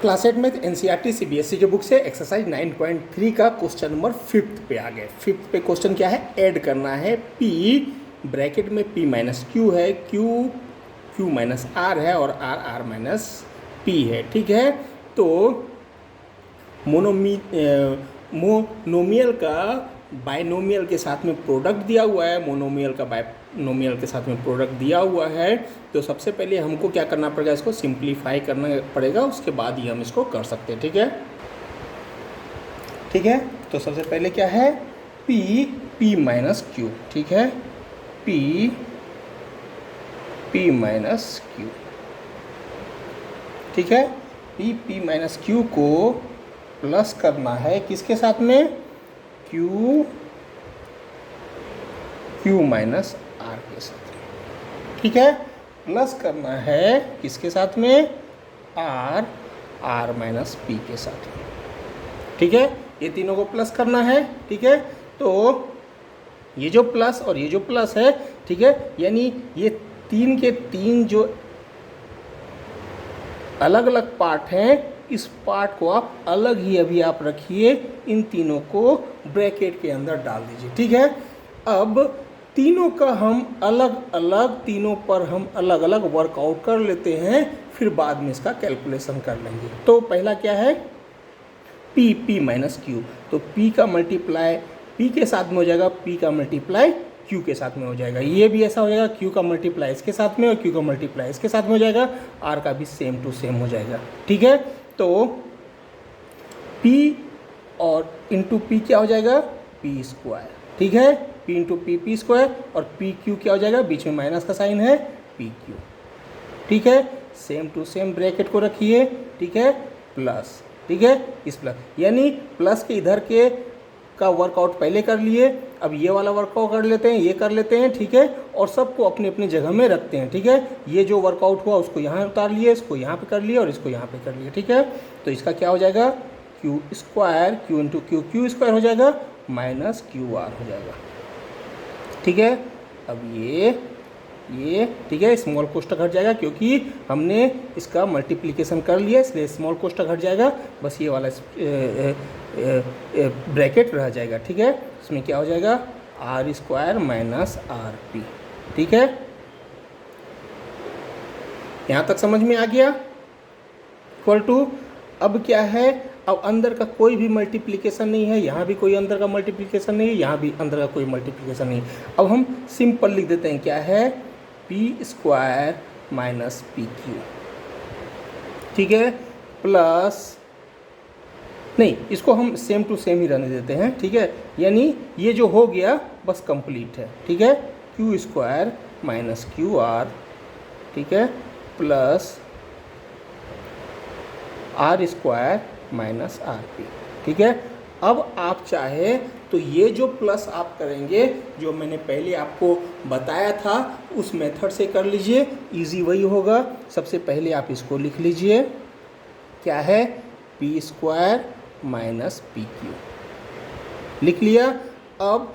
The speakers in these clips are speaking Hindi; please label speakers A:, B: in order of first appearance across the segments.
A: क्लास 8 में एनसीईआरटी सीबीएसई के बुक से एक्सरसाइज 9.3 का क्वेश्चन नंबर 5th पे आ गए। 5th पे क्वेश्चन क्या है, ऐड करना है P ब्रैकेट में P माइनस क्यू है, Q माइनस R है और R माइनस P है। ठीक है, तो मोनोमियल का बाइनोमियल के साथ में प्रोडक्ट दिया हुआ है, मोनोमियल का बाइनोमियल के साथ में प्रोडक्ट दिया हुआ है। तो सबसे पहले हमको क्या करना पड़ेगा, इसको सिंप्लीफाई करना पड़ेगा, उसके बाद ही हम इसको कर सकते हैं। ठीक है, तो सबसे पहले क्या है, P माइनस क्यू। ठीक है, P माइनस क्यू। ठीक है, P माइनस क्यू को प्लस करना है किसके साथ में, Q माइनस R के साथ में। ठीक है, प्लस करना है किसके साथ में, R माइनस P के साथ में। ठीक है, ये तीनों को प्लस करना है। ठीक है, तो ये जो प्लस और ये जो प्लस है, ठीक है, यानी ये तीन के तीन जो अलग अलग पार्ट हैं, इस पार्ट को आप अलग ही अभी आप रखिए, इन तीनों को ब्रैकेट के अंदर डाल दीजिए। ठीक है, अब तीनों का हम अलग अलग, तीनों पर हम अलग अलग वर्कआउट कर लेते हैं, फिर बाद में इसका कैलकुलेशन कर लेंगे। तो पहला क्या है, P माइनस क्यू। तो P का मल्टीप्लाई P के साथ में हो जाएगा, P का मल्टीप्लाई Q के साथ में हो जाएगा। ये भी ऐसा हो जाएगा, Q का मल्टीप्लाई इसके साथ में और Q का मल्टीप्लाई इसके साथ में हो जाएगा, R का भी सेम टू सेम हो जाएगा। ठीक है, तो P और इंटू P क्या हो जाएगा, P स्क्वायर। ठीक है, P इंटू P स्क्वायर और PQ क्या हो जाएगा, बीच में माइनस का साइन है, PQ। ठीक है, सेम टू सेम ब्रैकेट को रखिए। ठीक है, प्लस, ठीक है, इस प्लस यानी प्लस के इधर के का वर्कआउट पहले कर लिए, अब ये वाला वर्कआउट कर लेते हैं, ये कर लेते हैं। ठीक है, और सबको अपनी अपनी जगह में रखते हैं। ठीक है, ये जो वर्कआउट हुआ उसको यहाँ उतार लिए, इसको यहाँ पे कर लिए और इसको यहाँ पे कर लिए। ठीक है, तो इसका क्या हो जाएगा, Q square, Q into Q square हो जाएगा, माइनस QR हो जाएगा। ठीक है, अब ये ठीक है, स्मॉल कोष्ठक हट जाएगा क्योंकि हमने इसका मल्टीप्लिकेशन कर लिया, इसलिए स्मॉल कोष्ठक हट जाएगा, बस ये वाला ब्रैकेट रह जाएगा। ठीक है, इसमें क्या हो जाएगा, R स्क्वायर माइनस RP। ठीक है, यहाँ तक समझ में आ गया। इक्वल टू, अब क्या है, अब अंदर का कोई भी मल्टीप्लिकेशन नहीं है, यहाँ भी कोई अंदर का मल्टीप्लिकेशन नहीं है, यहाँ भी अंदर का कोई मल्टीप्लिकेशन नहीं है। अब हम सिंपल लिख देते हैं, क्या है, P स्क्वायर माइनस PQ। ठीक है, प्लस, नहीं, इसको हम सेम टू सेम ही रहने देते हैं। ठीक है, यानी ये जो हो गया बस कंप्लीट है। ठीक है, Q स्क्वायर माइनस QR, ठीक है, plus R square minus RP। ठीक है, अब आप चाहे तो ये जो प्लस आप करेंगे, जो मैंने पहले आपको बताया था उस मेथड से कर लीजिए, इजी वही होगा। सबसे पहले आप इसको लिख लीजिए, क्या है, P स्क्वायर माइनस PQ लिख लिया। अब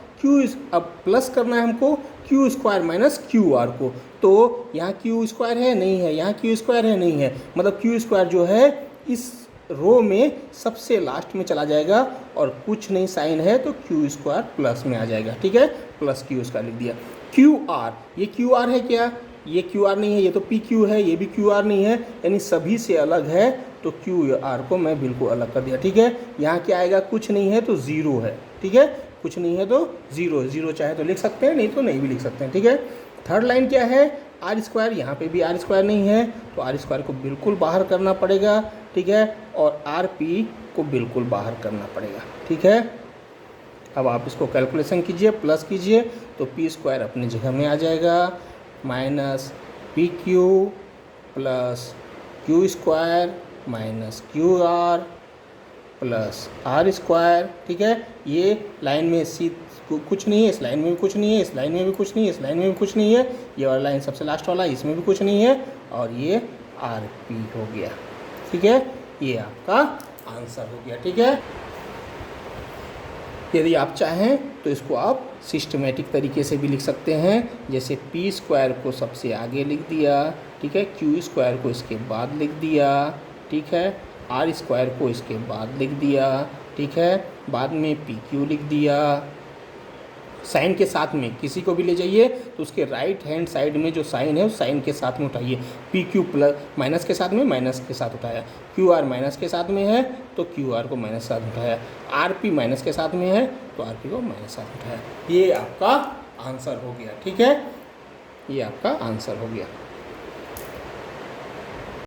A: अब प्लस करना है हमको Q स्क्वायर माइनस QR को, तो यहाँ Q स्क्वायर है नहीं है, यहाँ Q स्क्वायर है नहीं है, मतलब Q स्क्वायर जो है इस रो में सबसे लास्ट में चला जाएगा और कुछ नहीं साइन है तो Q स्क्वायर प्लस में आ जाएगा। ठीक है, प्लस Q स्क्वायर लिख दिया। QR, ये QR है क्या, ये QR नहीं है, ये तो PQ है, ये भी QR नहीं है, यानी सभी से अलग है, तो QR को मैं बिल्कुल अलग कर दिया। ठीक है, यहाँ क्या आएगा, कुछ नहीं है तो ज़ीरो है। ठीक है, कुछ नहीं है तो ज़ीरो चाहे तो लिख सकते हैं, नहीं तो नहीं भी लिख सकते हैं। ठीक है, थर्ड लाइन क्या है, R स्क्वायर, यहाँ पे भी R स्क्वायर नहीं है तो R स्क्वायर को बिल्कुल बाहर करना पड़ेगा। ठीक है, और RP को बिल्कुल बाहर करना पड़ेगा। ठीक है, अब आप इसको कैलकुलेशन कीजिए, प्लस कीजिए, तो P स्क्वायर अपनी जगह में आ जाएगा, minus PQ plus Q square minus QR plus R square. ठीक है, ये लाइन में कुछ नहीं है, इस लाइन में भी कुछ नहीं है, इस लाइन में भी कुछ नहीं है, इस लाइन में भी कुछ नहीं है, ये वाला लाइन सबसे लास्ट वाला, इसमें भी कुछ नहीं है, और ये RP हो गया। ठीक है, ये आपका आंसर हो गया। ठीक है, यदि आप चाहें तो इसको आप सिस्टमेटिक तरीके से भी लिख सकते हैं, जैसे P स्क्वायर को सबसे आगे लिख दिया, ठीक है, Q स्क्वायर को इसके बाद लिख दिया, ठीक है, आर स्क्वायर को इसके बाद लिख दिया, ठीक है। बाद में पी क्यू लिख दिया, साइन के साथ में किसी को भी ले जाइए तो उसके राइट हैंड साइड में जो साइन है उस साइन के साथ में उठाइए। पी क्यू प्लस माइनस के साथ में माइनस के साथ उठाया, क्यू आर माइनस के साथ में है तो क्यू आर को माइनस के साथ उठाया, आर पी माइनस के साथ में है तो आर पी को माइनस के साथ उठाया। ये आपका आंसर हो गया, ठीक है, ये आपका आंसर हो गया।